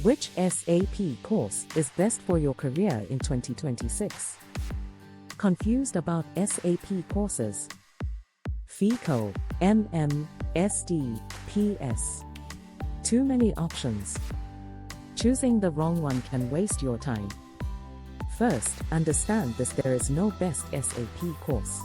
Which SAP course is best for your career in 2026? Confused about SAP courses? FICO, SD, PS. Too many options. Choosing the wrong one can waste your time. First, understand this: there is no best SAP course.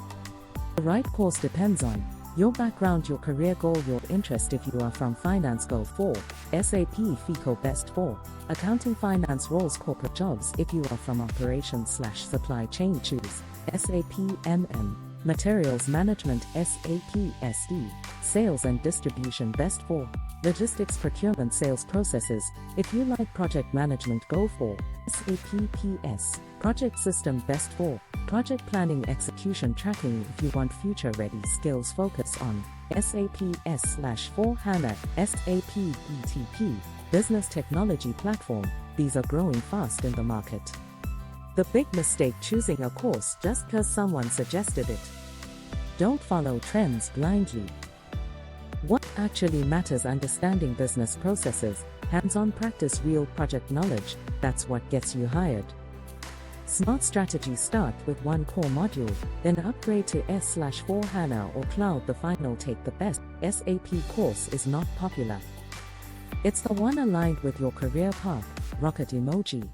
The right course depends on your background, your career goal, your interest. If you are from finance, go for SAP FICO, best for accounting, finance roles, corporate jobs. If you are from operations/supply chain, choose SAP materials management, SAP SD, sales and distribution, best for logistics, procurement, sales processes. If you like project management, go for SAP PS, project system, best for project planning, execution, tracking. If you want future-ready skills, focus on SAP S/4HANA, SAP BTP, business technology platform. These are growing fast in the market. The big mistake: choosing a course just because someone suggested it. Don't follow trends blindly. What actually matters: understanding business processes, hands-on practice, real project knowledge. That's what gets you hired. Smart strategy: start with one core module, then upgrade to S/4HANA or cloud. The final take. The best SAP course is not popular. It's the one aligned with your career path. Rocket emoji.